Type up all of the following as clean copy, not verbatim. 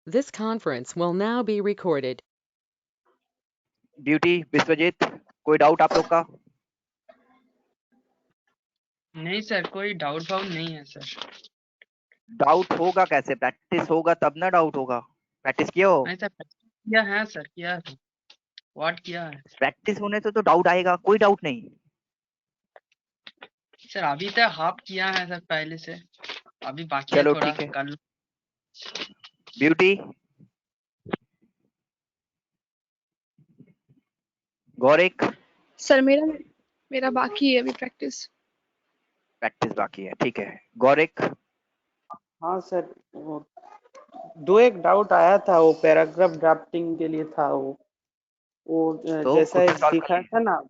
This conference will now be recorded. Beauty, Vishwajeet, कोई doubt आप लोग का? नहीं सर, कोई डाउट वाउट नहीं है सर। डाउट होगा कैसे? प्रैक्टिस होगा तब ना डाउट होगा। प्रैक्टिस किया हो? नहीं सर, किया है सर, किया है। व्हाट किया है प्रैक्टिस होने से तो डाउट आएगा, कोई डाउट नहीं। सर? अभी तक हाफ किया है सर पहले से, अभी बाकी है चलो थोड़ा ठीक है। कल। ब्यूटी, गौरिक, सर मेरा बाकी है अभी प्रैक्टिस। प्रैक्टिस बाकी है, ठीक है। गौरिक, हाँ सर, वो दो एक डाउट आया था, वो पैराग्राफ ड्राफ्टिंग के लिए था। वो तो जैसा खुद से एक सॉल्व कर दिखा लिए? था ना।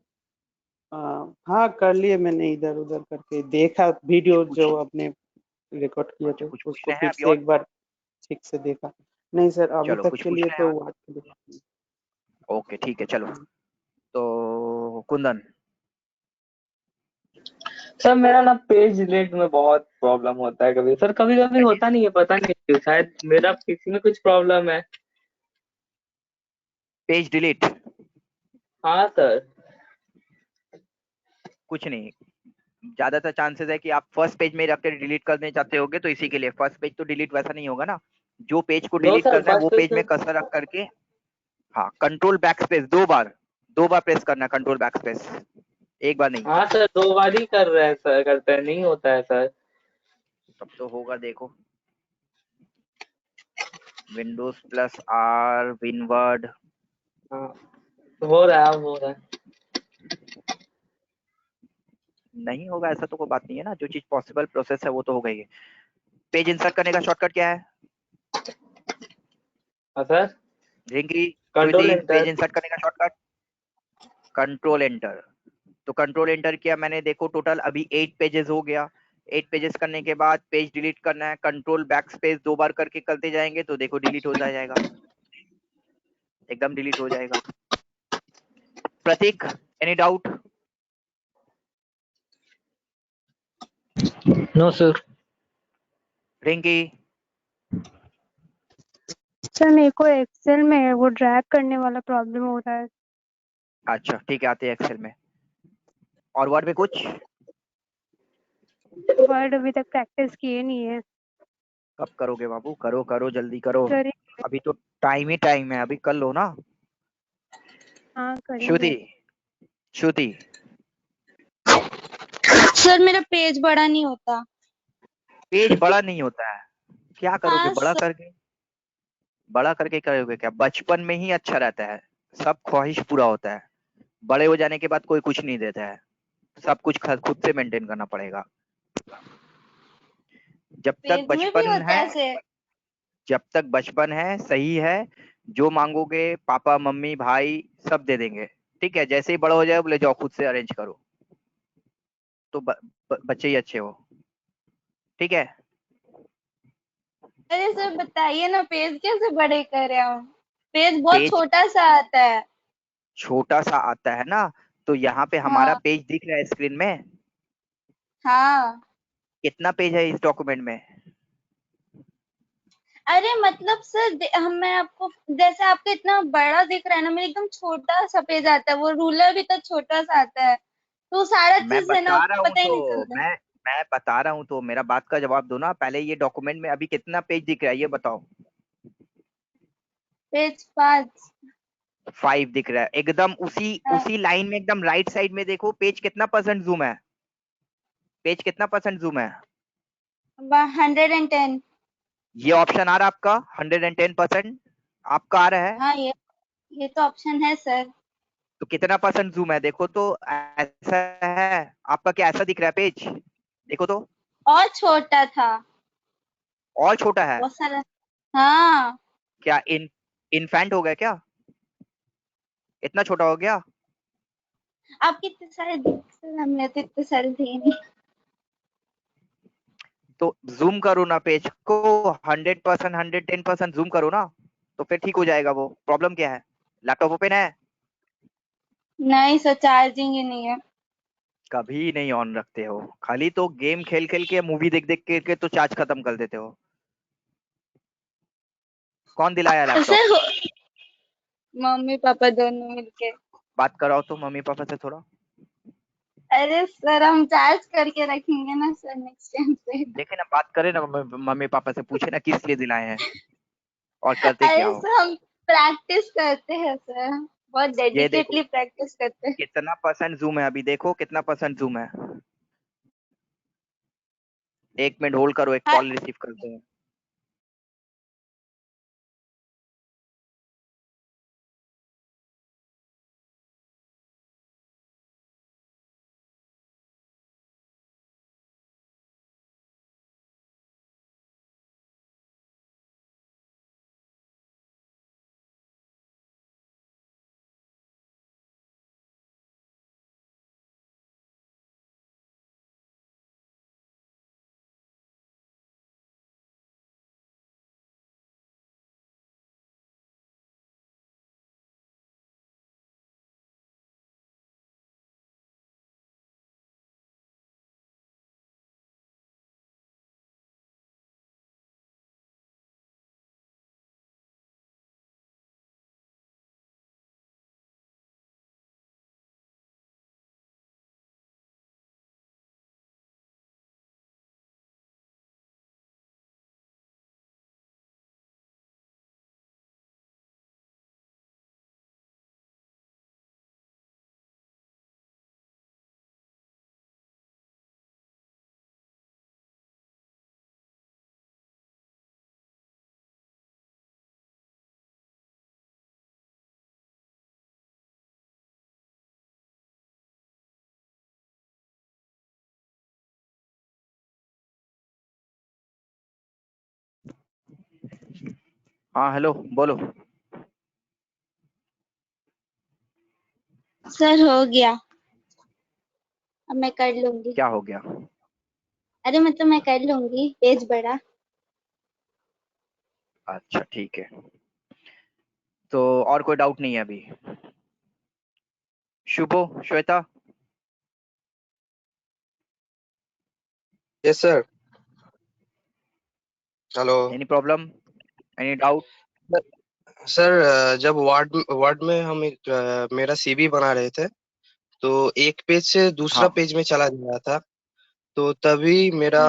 हाँ कर लिए, मैंने इधर उधर करके देखा, ये वीडियो जो पूछ आपने रिकॉर्ड किए थे कुछ उसको पूछने हैं फिर अभी से और? एक बार ठीक से देखा। नहीं सर, अभी चलो तक कुछ के लिए पूछने हैं तो और? ओके ठीक है, चलो। तो कुंदन, सर मेरा ना पेज डिलीट में बहुत प्रॉब्लम होता है कभी सर, कभी कभी होता नहीं है, पता नहीं क्यों, शायद मेरा किसी में कुछ प्रॉब्लम है। Page delete? हाँ सर। कुछ नहीं, ज्यादातर चांसेस है कि आप फर्स्ट पेज में रख के डिलीट करने चाहते होगे, तो इसी के लिए फर्स्ट पेज तो डिलीट वैसा नहीं होगा ना। जो पेज को नो डिलीट सर, करना है वो फर्स्ट पेज पेज तो। में कर्सर रख करके, हाँ, कंट्रोल बैक स्पेस दो बार प्रेस करना, कंट्रोल बैक स्पेस, एक बार नहीं। हाँ सर, 2 बार ही कर रहे हैं सर, करते हैं, नहीं होता है सर। तब तो होगा, देखो। Windows plus R winword. हाँ, हो रहा है, हो रहा है। नहीं होगा ऐसा तो कोई बात नहीं है ना, जो चीज पॉसिबल प्रोसेस है वो तो होगा ही। पेज इंसर्ट करने का शॉर्टकट क्या है? हाँ सर, रिंकी, कंट्रोल श्रुति, पेज एंटर। इंसर्ट करने का शॉर्टकट कंट्रोल एंटर। तो कंट्रोल एंटर किया मैंने, देखो टोटल अभी 8 पेजेस हो गया। 8 पेजेस करने के बाद पेज डिलीट करना है, कंट्रोल बैक स्पेस 2 बार करके करते जाएंगे तो देखो डिलीट हो जाएगा, एकदम डिलीट हो जाएगा। Pratik, any doubt? No sir. Rinki, sir मेरे को एक्सेल में वो ड्रैग करने वाला प्रॉब्लम हो रहा है। अच्छा ठीक है, आते हैं एक्सेल में। और वर्ड में कुछ? वर्ड अभी तक प्रैक्टिस किए नहीं है। कब करोगे बाबू? करो करो, जल्दी करो, करें। अभी तो टाइम ही टाइम है, अभी कर लो ना। हाँ करेंगे। श्रुति, श्रुति, सर मेरा पेज बड़ा नहीं होता। पेज बड़ा नहीं होता है? क्या करोगे हाँ बड़ा सर। करके? बड़ा करके करोगे क्या? बचपन में ही अच्छा रहता है, सब ख्वाहिश पूरा होता है। बड़े हो जाने के बाद कोई कुछ नहीं देता है, सब कुछ खुद से मेंटेन करना पड़ेगा। जब तक पेज में भी बचपन होता है, है ऐसे? जब तक बचपन है सही है, जो मांगोगे पापा मम्मी भाई सब दे देंगे। ठीक है, जैसे ही बड़ा हो जाए बोले जाओ खुद से अरेंज करो, तो बच्चे ही अच्छे हो। ठीक है, अरे सर बताइए ना, पेज कैसे बड़े करे हम? पेज बहुत पेज छोटा सा आता है। छोटा सा आता है ना, तो यहाँ पे हमारा हाँ पेज दिख रहा है स्क्रीन में। हाँ। कितना पेज है इस डॉक्यूमेंट में? अरे मतलब सर मैं आपको, जैसे आपको इतना बड़ा दिख रहा है ना, मेरे एकदम छोटा सा पेज आता है, वो रूलर भी तो छोटा सा आता है, तो सारा मैं चीज है ना, बता रहा हूँ पता ही नहीं तो चलता। मैं बता रहा हूँ तो मेरा बात का जवाब दो ना पहले। ये डॉक्यूमेंट में अभी कितना पेज दिख रहा है ये बताओ? पेज 5। 5 दिख रहा है, एकदम उसी उसी लाइन में एकदम राइट साइड में देखो, पेज कितना परसेंट जूम है? पेज कितना परसेंट जूम है? 110। ये ऑप्शन आ रहा है आपका 110%? आपका आ रहा है? हाँ ये तो ऑप्शन है सर। तो कितना परसेंट जूम है देखो तो। ऐसा है आपका? क्या ऐसा दिख रहा है पेज? देखो तो। और छोटा था। और छोटा है? बहुत सारा। हाँ। क्या इनफैंट हो गया क्या? इतना छोटा हो गया? आप कितने सारे सर, हमने तो इतने सारे थे नहीं। तो जूम करो ना पेज को, 100%, 110% जूम करो ना, तो फिर ठीक हो जाएगा। वो प्रॉब्लम क्या है? लैपटॉप ओपन है? नहीं सर, चार्जिंग ही नहीं है। कभी नहीं ऑन रखते हो, खाली तो गेम खेल खेल के मूवी देख देख के तो चार्ज खत्म कर देते हो। कौन दिलाया लैपटॉप? सर मम्मी पापा दोनों मिलके। बात कराओ तो मम्मी पापा से थोड़ा। अरे सर हम चार्ज करके रखेंगे ना सर नेक्स्ट टाइम से। देखे ना, बात करे ना मम्मी पापा से, पूछे ना किस लिए दिलाए हैं और करते क्या अरे हो। सर हम प्रैक्टिस करते हैं सर, बहुत ये देखो डेडिकेटली प्रैक्टिस करते हैं। कितना % जूम है, अभी देखो कितना % जूम है। 1 मिनट होल्ड करो, एक हाँ, कॉल रिसीव करते हैं। हाँ हेलो बोलो। सर हो गया, अब मैं कर लूंगी। क्या हो गया? अरे मतलब मैं कर लूंगी, पेज बड़ा। अच्छा ठीक है, तो और कोई डाउट नहीं है अभी? Shubho, Shweta, yes sir. Hello any problem, any doubt? Sir, जब वार्ड में हम मेरा सीवी बना रहे थे तो एक पेज से दूसरा हाँ। पेज में चला जा रहा था, तो तभी मेरा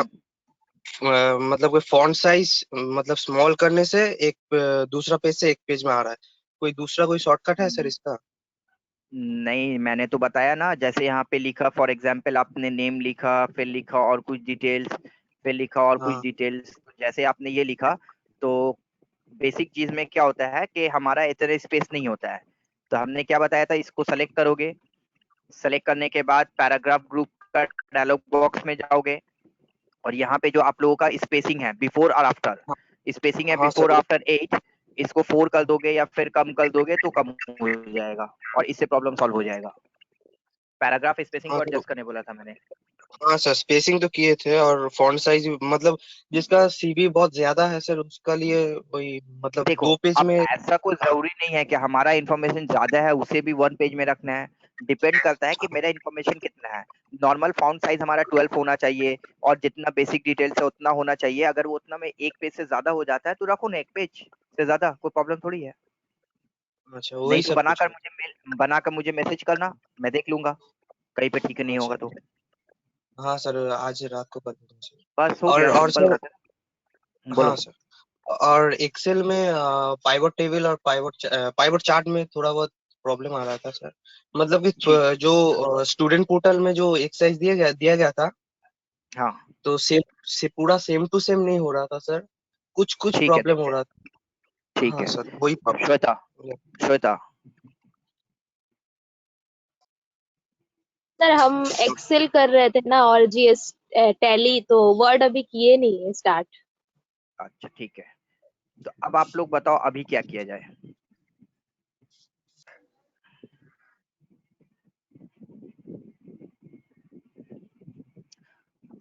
मतलब कोई फॉन्ट साइज मतलब स्मॉल करने से एक दूसरा पेज से एक पेज में आ रहा है। कोई दूसरा कोई शॉर्टकट है सर इसका? नहीं, मैंने तो बताया ना, जैसे यहाँ पे लिखा फॉर एग्जाम्पल आपने नेम लिखा, फिर लिखा और कुछ डिटेल्स, फिर लिखा और कुछ हाँ डिटेल्स, जैसे आपने ये लिखा तो बेसिक चीज में क्या होता है कि हमारा इतना स्पेस नहीं होता है, तो हमने क्या बताया था, इसको सेलेक्ट करोगे, सेलेक्ट करने के बाद पैराग्राफ ग्रुप का डायलॉग बॉक्स में जाओगे और यहाँ पे जो आप लोगों का स्पेसिंग है बिफोर और आफ्टर, स्पेसिंग है हाँ बिफोर सर। आफ्टर 8, इसको 4 कर दोगे या फिर कम कर दोगे तो कम हो जाएगा और इससे प्रॉब्लम सॉल्व हो जाएगा। पैराग्राफ स्पेसिंग हाँ को सर। एडजस्ट करने बोला था मैंने। हाँ सर, स्पेसिंग तो किए थे और फॉन्ट साइज मतलब जिसका सीवी बहुत ज्यादा है सर उसका लिए वही मतलब देखो, 2 पेज अब में। ऐसा कोई जरूरी नहीं है कि हमारा इन्फॉर्मेशन ज्यादा है उसे भी 1 पेज में रखना है, डिपेंड करता है कि मेरा इन्फॉर्मेशन कितना है। नॉर्मल फॉन्ट साइज हमारा 12 होना चाहिए और जितना बेसिक डिटेल्स है उतना होना चाहिए। अगर वो उतना में एक पेज से ज्यादा हो जाता है तो रखो ना एक पेज से ज्यादा, कोई प्रॉब्लम थोड़ी है। अच्छा, वही नहीं तो सब पूछ रहे बनाकर मुझे मैसेज करना, मैं देख लूंगा कहीं पे ठीक नहीं थे। होगा अच्छा, तो। हाँ सर, आज रात को कर दूंगा सर। बस हो गया, और सिंपल सर, बात है। बोलो। हाँ सर, और एक्सेल में पाइवट टेबल और पाइवट चार्ट में थोड़ा बहुत प्रॉब्लम आ रहा था सर। मतलब कि ठीक। जो स्टूडेंट पोर्टल में जो एक्सरसाइज दिया गया था हाँ तो सेम से पूरा सेम टू सेम नहीं हो रहा था सर, कुछ कुछ ठीक है, प्रॉब्लम हो देखते रहा हैं। था। ठीक हाँ है। सर, वही श्वेता, प्रॉब्लम। श्वेता, सर हम एक्सेल कर रहे थे ना और जीएस टैली, तो वर्ड अभी किए नहीं है स्टार्ट। अच्छा ठीक है, तो अब आप लोग बताओ अभी क्या किया जाए।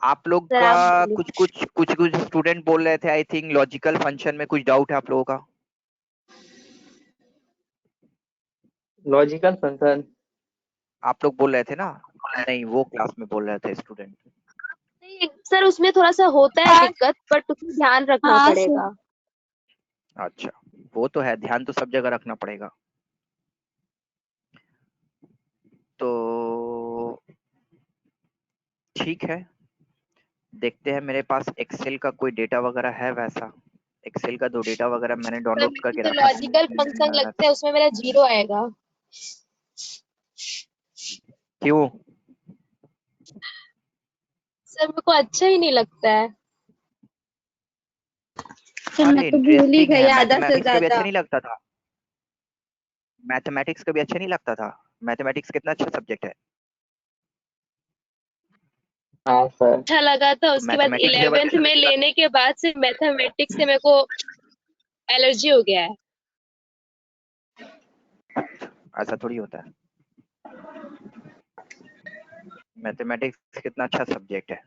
आप लोग सर का आप बोलिए। कुछ स्टूडेंट बोल रहे थे, आई थिंक लॉजिकल फंक्शन में कुछ डाउट है आप लोगों का। Logical function. आप लोग बोल रहे थे ना, नहीं वो क्लास में बोल रहे थे स्टूडेंट। नहीं सर उसमें थोड़ा सा होता है हाँ दिक्कत, बट उसमें ध्यान रखना हाँ सर। पड़ेगा। अच्छा वो तो है, ध्यान तो सब जगह रखना पड़ेगा। तो ठीक है, देखते हैं मेरे पास एक्सेल का कोई डेटा वगैरह है वैसा। एक्सेल का 2 डेटा वगैरह मैंने सर डाउनलोड मेरे करके को तो रखा है। लॉजिकल फंक्शन लगता है, उसमें मेरा 0 आएगा। क्यों? सर मेरे को अच्छा ही नहीं लगता है। सर मैं अरे तो भूल ही इंटरेस्टिंग गई है, आधा से मैथमेटिक्स कभी अच्छा ज्यादा। नहीं लगता था? मैथमेटिक्स कभी अच्छा नहीं लगता था? मैथमेटिक्स कितना अच्छा सब्जेक्ट है। हाँ सर। अच्छा लगा था, तो उसके बाद मैथमेटिक्स जब 11th अच्छा में लगेगा, लेने के बाद से मैथमेटिक्स से मेरे को एलर्जी हो गया है। ऐसा थोड़ी होता है। मैथमेटिक्स कितना अच्छा सब्जेक्ट है।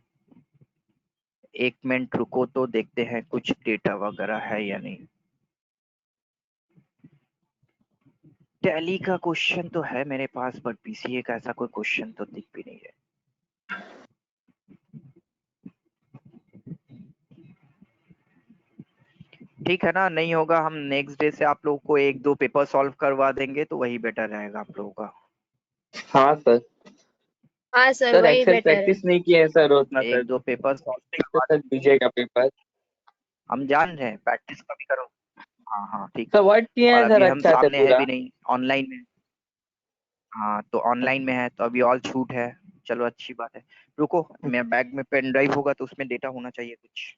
1 मिनट रुको तो देखते हैं कुछ डेटा वगैरह है या नहीं। टैली का क्वेश्चन तो है मेरे पास, बट बीसीए का ऐसा कोई क्वेश्चन तो दिख भी नहीं है। ठीक है ना, नहीं होगा हम नेक्स्ट डे से आप लोगों को 1-2 पेपर सॉल्व करवा देंगे, तो वही बेटर रहेगा आप लोगों का। हाँ सर। हाँ सर, सर वही एक्सेल बेटर है। प्रैक्टिस नहीं किए हैं सर उतना सर। 1-2 पेपर सॉल्व ठीक से करवा सर दीजिएगा पेपर। हम जान रहे हैं, प्रैक्टिस कभी करो। हाँ हाँ ठीक सर है। वर्ड किए और हैं सर अभी हम अच्छा से सामने है पूरा। भी नहीं, ऑनलाइन में। हाँ तो ऑनलाइन में है तो अभी ऑल छूट है। चलो अच्छी बात है। रुको, मेरे बैग में पेन ड्राइव होगा तो उसमें डेटा होना चाहिए कुछ।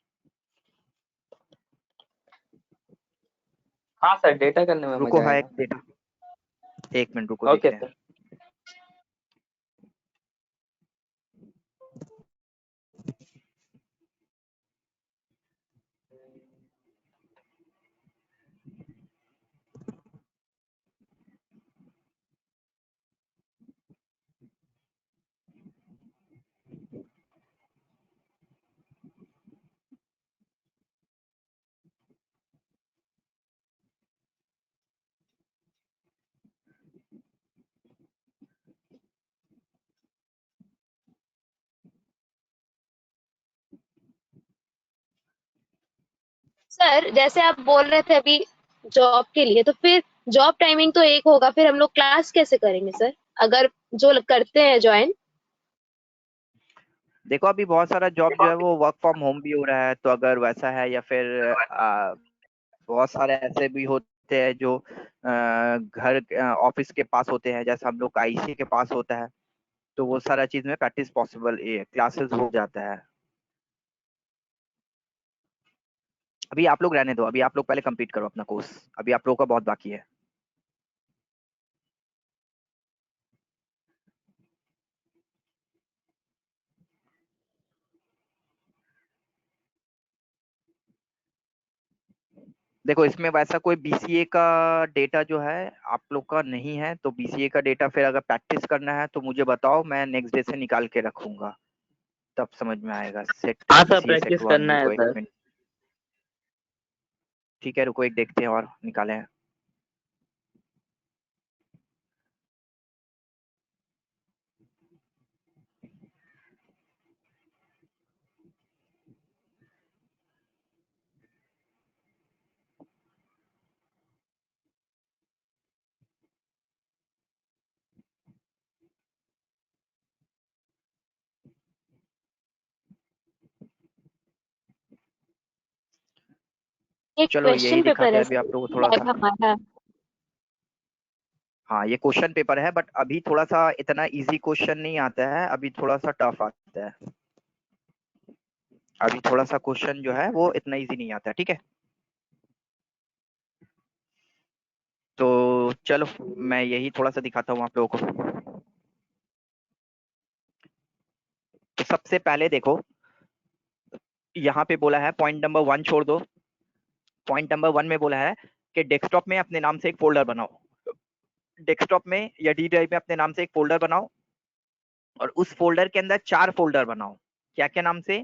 हाँ सर, डेटा करने में रुको, मजा है एक आएगा। डेटा, 1 मिनट रुको, ओके देखते हैं। सर। सर जैसे आप बोल रहे थे अभी जॉब के लिए, तो फिर जॉब टाइमिंग तो एक होगा, फिर हम लोग क्लास कैसे करेंगे सर, अगर जो करते हैं ज्वाइन? देखो अभी बहुत सारा जॉब जो है वो वर्क फ्रॉम होम भी हो रहा है, तो अगर वैसा है या फिर बहुत सारे ऐसे भी होते हैं जो घर ऑफिस के पास होते हैं, जैसे हम लोग का आईसी के पास होता है, तो वो सारा चीज में प्रैक्टिस पॉसिबल, क्लासेस हो जाता है। अभी आप लोग रहने दो, अभी आप लोग पहले कंप्लीट करो अपना कोर्स, अभी आप लोगों का बहुत बाकी है। देखो इसमें वैसा कोई बीसीए का डेटा जो है आप लोग का नहीं है, तो बीसीए का डेटा फिर अगर प्रैक्टिस करना है तो मुझे बताओ, मैं नेक्स्ट डे से निकाल के रखूंगा, तब समझ में आएगा। सेट हाँ सर, बीसीए सेट प्रैक्टिस 1, करना है रुको 1 सर। मिनट। ठीक है रुको, एक देखते हैं और निकाले हैं। एक चलो यही क्वेश्चन पेपर दिखाते है हैं अभी आप सर, लोगों को थोड़ा सा। हमारा। हाँ ये क्वेश्चन पेपर है, बट अभी थोड़ा सा इतना इजी क्वेश्चन नहीं आता है, अभी थोड़ा सा टफ आता है। अभी थोड़ा सा क्वेश्चन जो है वो इतना इजी नहीं आता है, ठीक है। तो चलो मैं यही थोड़ा सा दिखाता हूँ आप लोगों को। तो सबसे पहले देखो, यहाँ पे बोला है पॉइंट नंबर 1 छोड़ दो। पॉइंट नंबर 1 में बोला है कि डेस्कटॉप में अपने नाम से एक फोल्डर बनाओ। डेस्कटॉप में या डी ड्राइव में अपने नाम से एक फोल्डर बनाओ, और उस फोल्डर के अंदर 4 फोल्डर बनाओ। क्या क्या नाम से?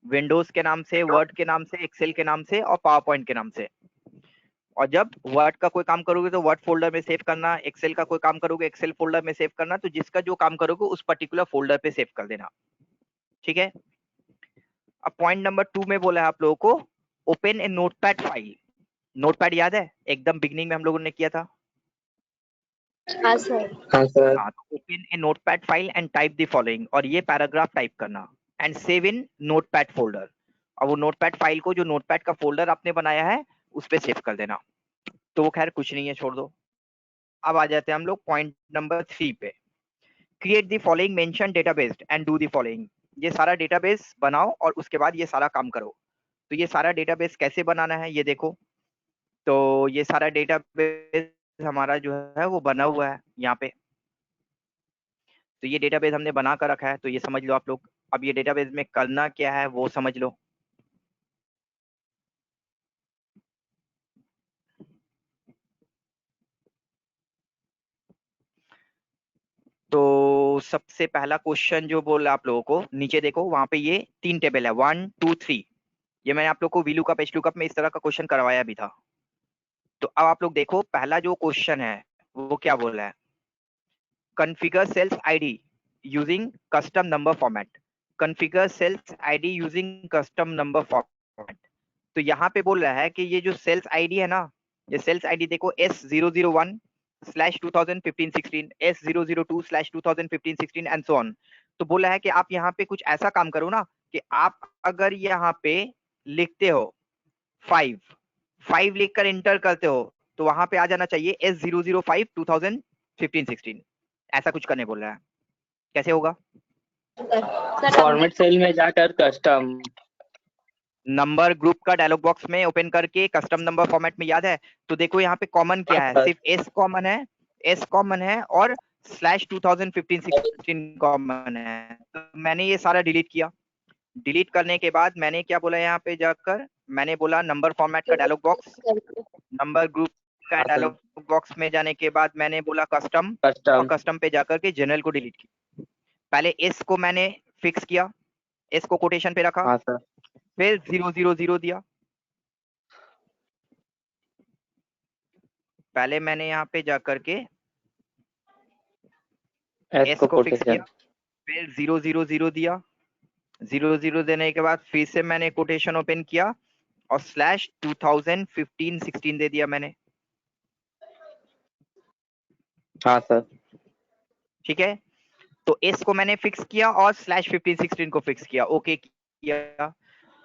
विंडोज के नाम से, वर्ड के नाम से, एक्सेल के नाम से और पावर पॉइंट के नाम से। और जब वर्ड का कोई काम करोगे तो वर्ड फोल्डर में सेव करना, एक्सेल का कोई काम करोगे एक्सेल फोल्डर में सेव करना, तो जिसका जो काम करोगे उस पर्टिकुलर फोल्डर पे सेव कर देना, ठीक है। अब पॉइंट नंबर 2 में बोला है आप लोगों को ओपन ए नोटपैड फाइल। नोटपैड याद है, एकदम बिगनिंग में हम लोगों ने किया था। हाँ सर। हाँ सर। हाँ, तो open A notepad file and type the following, और ये पैराग्राफ टाइप करना and save in notepad folder, और वो नोटपैड फाइल को जो नोटपैड का फोल्डर आपने बनाया है उस पे सेव कर देना। तो वो खैर कुछ नहीं है, छोड़ दो। अब आ जाते हैं हम लोग पॉइंट नंबर 3 पे। Create the following mention database and do the following. ये सारा डेटाबेस बनाओ और उसके बाद ये सारा काम करो। तो ये सारा डेटाबेस कैसे बनाना है ये देखो। तो ये सारा डेटाबेस हमारा जो है वो बना हुआ है यहाँ पे। तो ये डेटाबेस हमने बना कर रखा है, तो ये समझ लो आप लोग। अब ये डेटाबेस में करना क्या है वो समझ लो। तो सबसे पहला क्वेश्चन जो बोला आप लोगों को, नीचे देखो वहां पे ये 3 टेबल है, 1 2 3। ये मैंने आप लोग को VLOOKUP HLOOKUP में इस तरह का क्वेश्चन करवाया भी था। तो अब आप लोग देखो पहला जो क्वेश्चन है वो क्या बोला है, configure cells ID using custom number format. Configure cells ID using custom number format. तो यहाँ पे बोल रहा है कि ये जो सेल्स आईडी है ना, ये सेल्स आईडी देखो S001/2015-16, S002/2015-16 and so on. तो बोला है कि आप यहाँ पे कुछ ऐसा काम करो ना कि आप अगर यहाँ पे लिखते हो 5 लिखकर इंटर करते हो तो वहां पे आ जाना चाहिए S005/2015-16। ऐसा कुछ करने बोल रहा है। कैसे होगा? फॉर्मेट सेल में जाकर कस्टम नंबर ग्रुप का डायलॉग बॉक्स में ओपन करके कस्टम नंबर फॉर्मेट में, याद है? तो देखो यहाँ पे कॉमन क्या है, सिर्फ S कॉमन है और /2015-16 कॉमन है। तो मैंने ये सारा डिलीट किया। डिलीट करने के बाद मैंने क्या बोला, यहाँ पे जाकर मैंने बोला नंबर फॉर्मेट का डायलॉग बॉक्स, नंबर ग्रुप का डायलॉग बॉक्स में जाने के बाद मैंने बोला कस्टम, और कस्टम पे जाकर के जनरल को डिलीट किया। पहले S को मैंने फिक्स किया, S को कोटेशन पे रखा, फिर 000 दिया। पहले मैंने यहाँ पे जाकर के S को फिक्स किया, फिर 000 दिया। 0 देने के बाद फिर से मैंने कोटेशन ओपन किया और /2015-16 दे दिया मैंने। हाँ सर। ठीक है, तो S को मैंने फिक्स किया और /15-16 को फिक्स किया, ओके किया।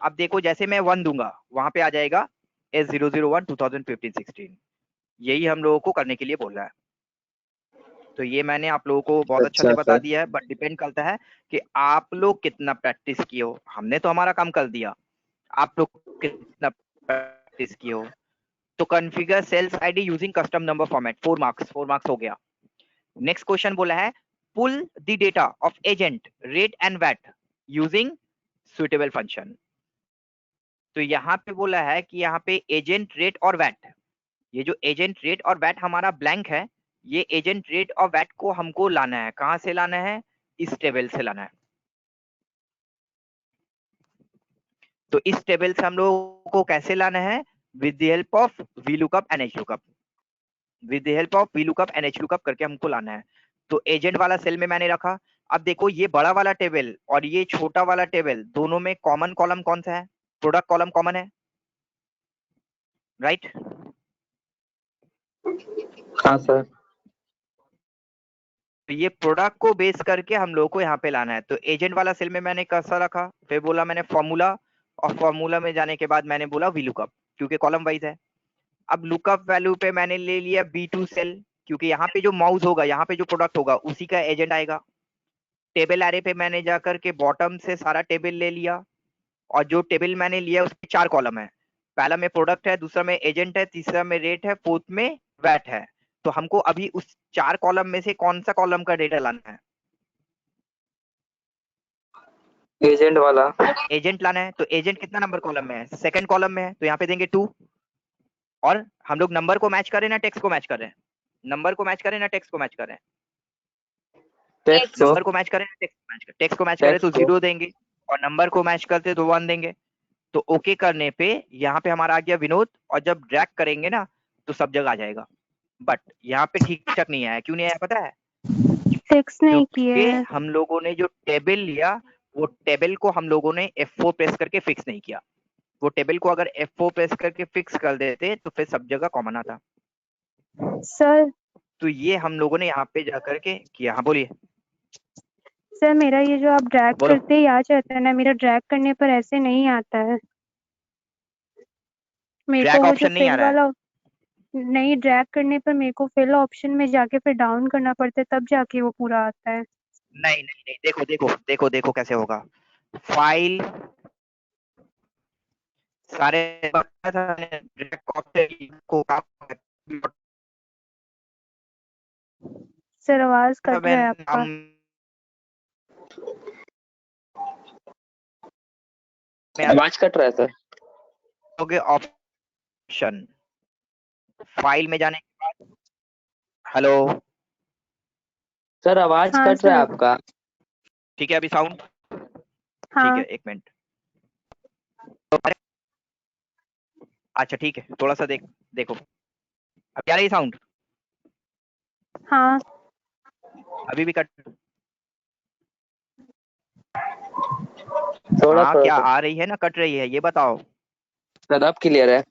अब देखो जैसे मैं 1 दूंगा वहां पे आ जाएगा S001/2015-16। यही हम लोगों को करने के लिए बोल रहा है। तो ये मैंने आप लोगों को बहुत अच्छा से बता दिया है, बट डिपेंड करता है कि आप लोग कितना प्रैक्टिस किए हो। हमने तो हमारा काम कर दिया, आप लोग कितना प्रैक्टिस किए हो। तो configure cells ID using custom number format, 4 marks हो गया। नेक्स्ट क्वेश्चन बोला है pull the data of agent rate and VAT using suitable function. तो यहाँ पे बोला है कि यहाँ पे एजेंट रेट और वैट, ये जो एजेंट रेट और वैट हमारा ब्लैंक है, ये एजेंट रेट और वैट को हमको लाना है। कहां से लाना है? इस टेबल से लाना है। तो इस टेबल से हम लोगों को कैसे लाना है? With the help of VLOOKUP and HLOOKUP। With the help of VLOOKUP and HLOOKUP करके हमको लाना है। तो एजेंट वाला सेल में मैंने रखा। अब देखो ये बड़ा वाला टेबल और ये छोटा वाला टेबल, दोनों में कॉमन कॉलम कौन सा है? प्रोडक्ट कॉलम कॉमन है, राइट? हाँ सर। तो ये प्रोडक्ट को बेस करके हम लोगों को यहाँ पे लाना है। तो एजेंट वाला सेल में मैंने कैसा रखा, फिर बोला मैंने फॉर्मूला, और फॉर्मूला में जाने के बाद मैंने बोला VLOOKUP, क्योंकि कॉलम वाइज है। अब लुकअप वैल्यू पे मैंने ले लिया B2 सेल, क्योंकि यहाँ पे जो माउस होगा, यहाँ पे जो प्रोडक्ट होगा उसी का एजेंट आएगा। टेबल एरे पे मैंने जाकर के बॉटम से सारा टेबल ले लिया, और जो टेबल मैंने लिया उसमें 4 कॉलम है। पहला में प्रोडक्ट है, दूसरा में एजेंट है, तीसरा में रेट है, फोर्थ में वैट है। तो हमको अभी उस 4 कॉलम में से कौन सा कॉलम का डेटा लाना है? एजेंट वाला। एजेंट लाना है। तो एजेंट कितना नंबर कॉलम में है? सेकंड कॉलम में है, तो यहाँ पे देंगे 2। और हम लोग नंबर को मैच कर रहे हैं ना टेक्स्ट को मैच कर रहे हैं? नंबर को मैच कर रहे हैं ना टेक्स्ट को मैच कर रहे हैं? नंबर को मैच करें, टेक्स्ट को मैच करें तो 0 देंगे, और नंबर को मैच करते तो 1 देंगे। तो ओके करने पे यहाँ पे हमारा आ गया विनोद, और जब ड्रैग करेंगे ना तो सब जगह आ जाएगा। बट यहाँ पे ठीक ठाक नहीं आया। क्यों नहीं आया पता है? फिक्स नहीं किया। हम लोगों ने जो टेबल लिया वो टेबल को हम लोगों ने F4 प्रेस करके फिक्स नहीं किया। वो टेबल को अगर F4 प्रेस करके फिक्स कर देते तो फिर सब जगह कॉमन आता। सर तो ये हम लोगों ने यहाँ पे जा करके किया। हाँ बोलिए। सर मेरा ये जो आप ड्रैग बोलो। करते ही आ जाता है ना, मेरा ड्रैग करने पर ऐसे नहीं आता है। मेरे ड्रैग को वो जो ऑप्शन नहीं आ फिल रहा है। वाला नहीं, ड्रैग करने पर मेरे को फिल ऑप्शन में जाके फिर डाउन करना पड़ता है, तब जाके वो पूरा आता है। नहीं नहीं नहीं, देखो देखो देखो देखो कैसे होगा। फाइल सारे ड्रैग ऑप्शन को सर आवाज कट रहा है आपका। आवाज कट रहा है सर। ऑप्शन फाइल में जाने के बाद, हेलो सर आवाज हाँ कट रहा है सर। आपका। ठीक है, अभी साउंड ठीक हाँ है, एक मिनट। अच्छा ठीक है, थोड़ा सा देखो अब क्या रही साउंड। हाँ अभी भी कट। थोड़ा हाँ थोड़ा क्या सर। आ रही है ना कट रही है, ये बताओ। सर अब क्लियर है।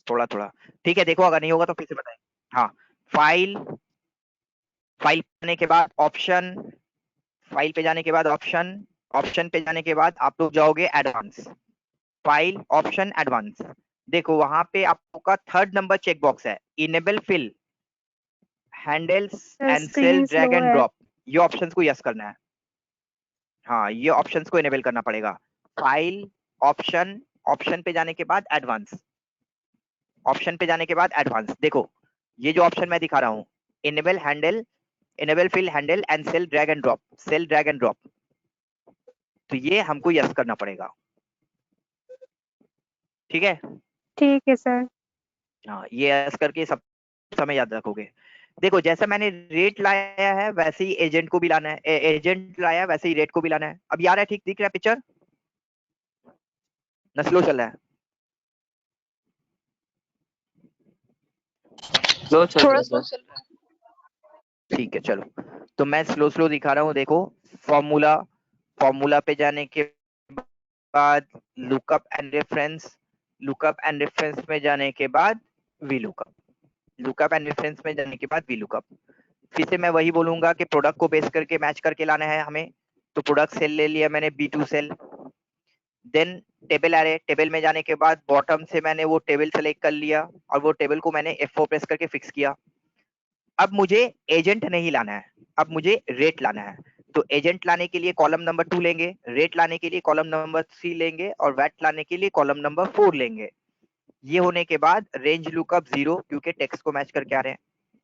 थोड़ा थोड़ा ठीक है, देखो अगर नहीं होगा तो फिर से बताएं। हाँ, फाइल जाने के बाद ऑप्शन, फाइल पे जाने के बाद ऑप्शन, ऑप्शन पे जाने के बाद आप लोग जाओगे एडवांस। फाइल ऑप्शन एडवांस, देखो वहां पे आपका थर्ड नंबर चेक बॉक्स है, enable fill handles and cell screen drag slow and है। ड्रॉप, ये ऑप्शंस को यस करना है। हाँ, ये ऑप्शंस को इनेबल करना पड़ेगा। फाइल ऑप्शन, ऑप्शन पे जाने के बाद एडवांस, ऑप्शन पे जाने के बाद एडवांस। देखो ये जो ऑप्शन मैं दिखा रहा हूँ, enable handle, enable fill handle and cell drag and drop, cell drag and drop, तो ये हमको यस करना पड़ेगा। ठीक है। ठीक है सर। हाँ, ये यस करके सब समय याद रखोगे। देखो जैसा मैंने रेट लाया है वैसे ही एजेंट को भी लाना है, एजेंट लाया वैसे ही रेट को भी लाना है। अब यार है ठीक दिख रहा है पिक्चर न, स्लो चल रहा है? स्लो चल रहा थोड़ा है स्लो सर। चल रहा है। ठीक है चलो, तो मैं स्लो स्लो दिखा रहा हूँ। देखो फॉर्मूला, फॉर्मूला पे जाने के बाद lookup and reference, lookup and reference में जाने के बाद V lookup, lookup and reference में जाने के बाद वी लुकअप। फिर से मैं वही बोलूंगा कि प्रोडक्ट को बेस करके मैच करके लाना है हमें। तो प्रोडक्ट सेल ले लिया मैंने, B2 cell. Then table array, table में जाने के बाद बॉटम से मैंने वो टेबल सेलेक्ट कर लिया और वो टेबल को मैंने F4 प्रेस करके फिक्स किया। अब मुझे एजेंट नहीं लाना है, अब मुझे रेट लाना है। तो एजेंट लाने के लिए कॉलम नंबर 2 लेंगे, रेट लाने के लिए कॉलम नंबर 3 लेंगे और वैट लाने के लिए कॉलम नंबर 4 लेंगे। ये होने के बाद रेंज लुकअप 0, क्योंकि टेक्स्ट को मैच करके आ रहे हैं।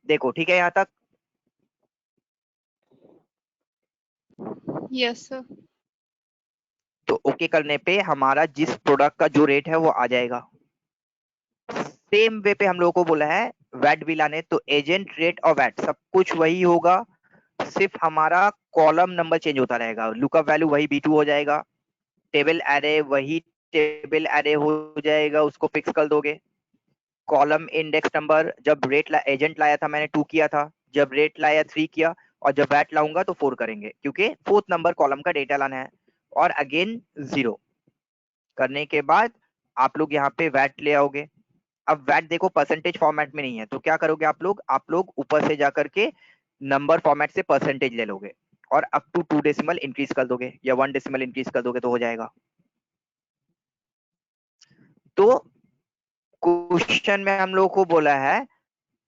देखो ठीक है यहाँ तक। Yes sir. तो ओके करने पे हमारा जिस प्रोडक्ट का जो रेट है वो आ जाएगा। सेम वे पे हम लोगों को बोला है वैट भी लाने, तो एजेंट रेट और वैट सब कुछ वही होगा, सिर्फ हमारा कॉलम नंबर चेंज होता रहेगा। लुकअप वैल्यू वही B2 हो जाएगा, टेबल एरे वही टेबल एरे हो जाएगा, उसको फिक्स कर दोगे। कॉलम इंडेक्स नंबर, जब रेट एजेंट लाया था मैंने 2 किया था, जब रेट लाया 3 किया, और जब वैट लाऊंगा तो 4 करेंगे, क्योंकि 4th नंबर कॉलम का डेटा लाना है। और अगेन 0 करने के बाद आप लोग यहाँ पे वैट ले आओगे। अब वैट देखो परसेंटेज फॉर्मेट में नहीं है, तो क्या करोगे आप लोग ऊपर से जाकर के नंबर फॉर्मेट से परसेंटेज ले लोगे और अप टू 2 डेसिमल इंक्रीज कर दोगे या 1 डेसिमल इंक्रीज कर दोगे तो हो जाएगा। तो क्वेश्चन में हम लोग को बोला है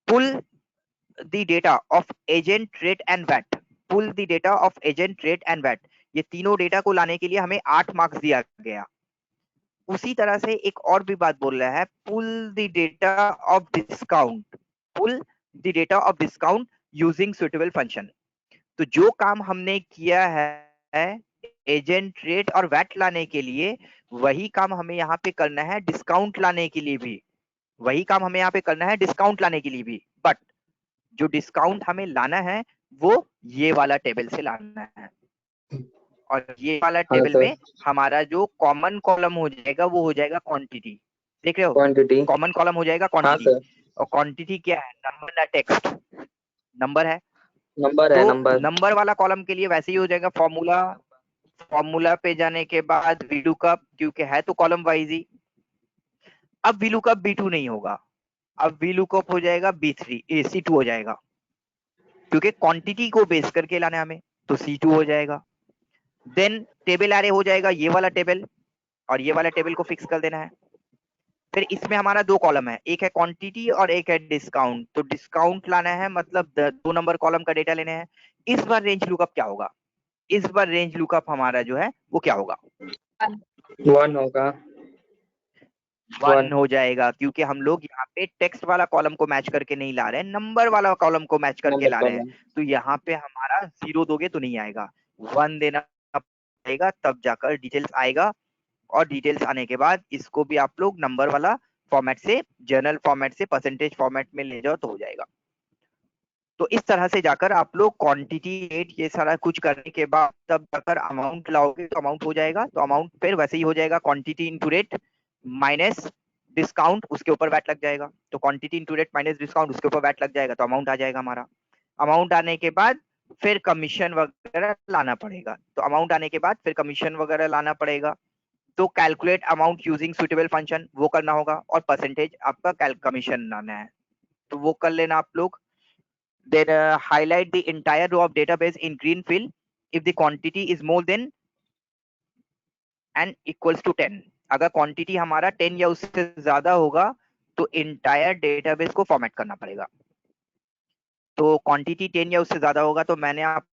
pull the data of agent rate and VAT, pull the data of agent rate and VAT, ये तीनों डेटा को लाने के लिए हमें 8 मार्क्स दिया गया। उसी तरह से एक और भी बात बोल रहा है, pull the data of discount, pull the data of discount using suitable function. तो जो काम हमने किया है एजेंट रेट और वैट लाने के लिए, वही काम हमें यहाँ पे करना है डिस्काउंट लाने के लिए भी, वही काम हमें यहाँ पे करना है डिस्काउंट लाने के लिए भी। बट जो डिस्काउंट हमें लाना है वो ये वाला टेबल से लाना है, और ये वाला हाँ टेबल सर। में हमारा जो कॉमन कॉलम हो जाएगा वो हो जाएगा क्वांटिटी। देख रहे हो, क्वांटिटी। कॉमन कॉलम हो जाएगा हाँ क्वांटिटी। सर। और क्वांटिटी क्या है, नंबर ना टेक्स्ट, नंबर है। नंबर है तो नंबर। नंबर वाला कॉलम के लिए वैसे ही हो जाएगा फॉर्मूला, फॉर्मूला पे जाने के बाद VLOOKUP, क्योंकि है तो कॉलम वाइज ही। अब VLOOKUP B2 नहीं होगा, अब VLOOKUP हो जाएगा B3 C2 हो जाएगा, क्योंकि क्वांटिटी को बेस करके लाना है हमें, तो C2 हो जाएगा। देन टेबल एरे हो जाएगा ये वाला टेबल, और ये वाला टेबल को फिक्स कर देना है। फिर इसमें हमारा दो कॉलम है, एक है क्वांटिटी और एक है डिस्काउंट। तो डिस्काउंट लाना है, मतलब 2 नंबर कॉलम का डेटा लेने हैं। इस बार रेंज लुकअप क्या होगा? इस बार रेंज लुकअप हमारा जो है वो क्या होगा? 1 होगा। 1 हो जाएगा, क्योंकि हम लोग यहाँ पे टेक्स्ट वाला कॉलम को मैच करके नहीं ला रहे हैं, नंबर वाला कॉलम को मैच करके ला रहे हैं। तो यहाँ पे हमारा 0 दोगे तो नहीं आएगा, 1 देना पड़ेगा, तब जाकर डिटेल्स आएगा। और डिटेल्स आने के बाद इसको भी आप लोग नंबर वाला फॉर्मेट से, जर्नल फॉर्मेट से परसेंटेज फॉर्मेट में ले जाओ तो हो जाएगा। तो इस तरह से जाकर आप लोग क्वांटिटी, रेट, ये सारा कुछ करने के बाद तब जाकर अमाउंट लाओगे तो अमाउंट हो जाएगा। तो अमाउंट फिर वैसे ही हो जाएगा, quantity into rate minus discount, उसके ऊपर वैट लग जाएगा। तो quantity into rate minus discount, उसके ऊपर वैट लग जाएगा, तो अमाउंट आ जाएगा हमारा। अमाउंट आने के बाद फिर कमीशन वगैरह लाना पड़ेगा। तो अमाउंट आने के बाद फिर कमीशन वगैरह लाना पड़ेगा। तो calculate amount using suitable function वो करना होगा, और परसेंटेज आपका कमीशन लाना है, तो वो कर लेना आप लोग। Then highlight the entire row of database in green fill if the quantity is more than and equals to 10। अगर क्वांटिटी हमारा 10 या उससे ज्यादा होगा तो इंटायर डेटाबेस को फॉर्मेट करना पड़ेगा। तो क्वांटिटी 10 या उससे ज्यादा होगा, तो मैंने आप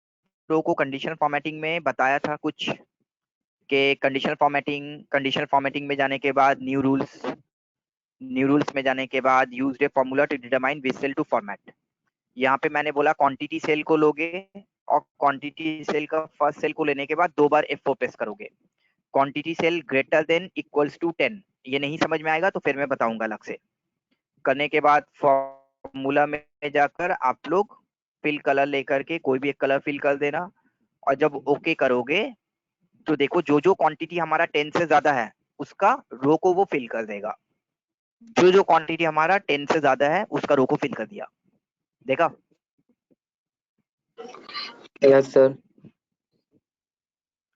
लोगों को कंडीशनल फॉर्मेटिंग में बताया था कुछ कि कंडीशनल फॉर्मेटिंग में जाने के बाद न्यू रूल्स में जाने के बाद use a formula to determine which cell to format. यहाँ पे मैंने बोला क्वांटिटी सेल को लोगे और क्वांटिटी सेल का फर्स्ट सेल को लेने के बाद 2 बार F4 प्रेस करोगे। Quantity cell greater than equals to 10, ये नहीं समझ में आएगा तो फिर मैं बताऊंगा अलग से। करने के बाद फॉर्मूला में जाकर आप लोग फिल कलर लेकर के कोई भी एक कलर फिल कर देना, और जब ओके करोगे तो देखो जो जो क्वांटिटी हमारा 10 से ज्यादा है उसका रो को वो फिल कर देगा। जो जो क्वांटिटी हमारा 10 से ज्यादा है उसका रो को फिल कर दिया। देखा? Yes sir.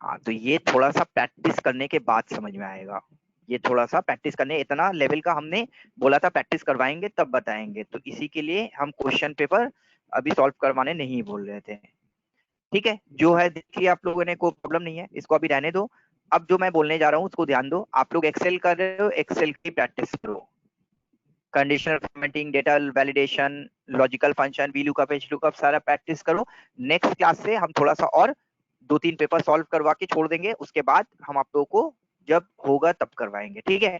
हाँ, तो ये थोड़ा सा प्रैक्टिस करने के बाद समझ में आएगा। ये थोड़ा सा प्रैक्टिस करने, इतना लेवल का हमने बोला था प्रैक्टिस करवाएंगे तब बताएंगे, तो इसी के लिए हम क्वेश्चन पेपर अभी सॉल्व करवाने नहीं बोल रहे थे। ठीक है, जो है देखिए आप लोगों ने, कोई प्रॉब्लम नहीं है, इसको अभी रहने दो। अब जो मैं बोलने जा रहा हूँ उसको ध्यान दो। आप लोग एक्सेल कर रहे हो, एक्सेल की प्रैक्टिस करो। Conditional formatting, data validation, logical function, VLOOKUP, HLOOKUP सारा प्रैक्टिस करो। नेक्स्ट क्लास से हम थोड़ा सा और 2-3 पेपर सॉल्व करवा के छोड़ देंगे, उसके बाद हम आप लोगों को जब होगा तब करवाएंगे। ठीक है,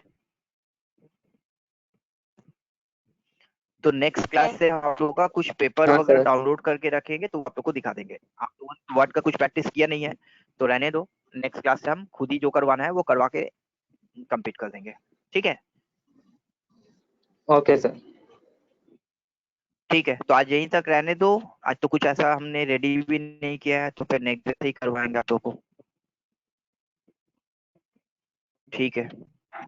तो नेक्स्ट क्लास से हम लोगों का कुछ पेपर वगैरह डाउनलोड करके रखेंगे तो आप लोग को दिखा देंगे। आप लोगों ने वर्ड का कुछ प्रैक्टिस किया नहीं है तो रहने दो, नेक्स्ट क्लास से हम खुद ही जो करवाना है वो करवा के कंप्लीट कर देंगे। ठीक है, ओके सर। ठीक है, तो आज यहीं तक रहने दो। आज तो कुछ ऐसा हमने रेडी भी नहीं किया है, तो फिर नेक्स्ट डे से ही करवाएंगे आप लोगों को। ठीक है,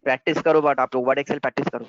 प्रैक्टिस करो, बट आप लोग वर्ड एक्सेल प्रैक्टिस करो।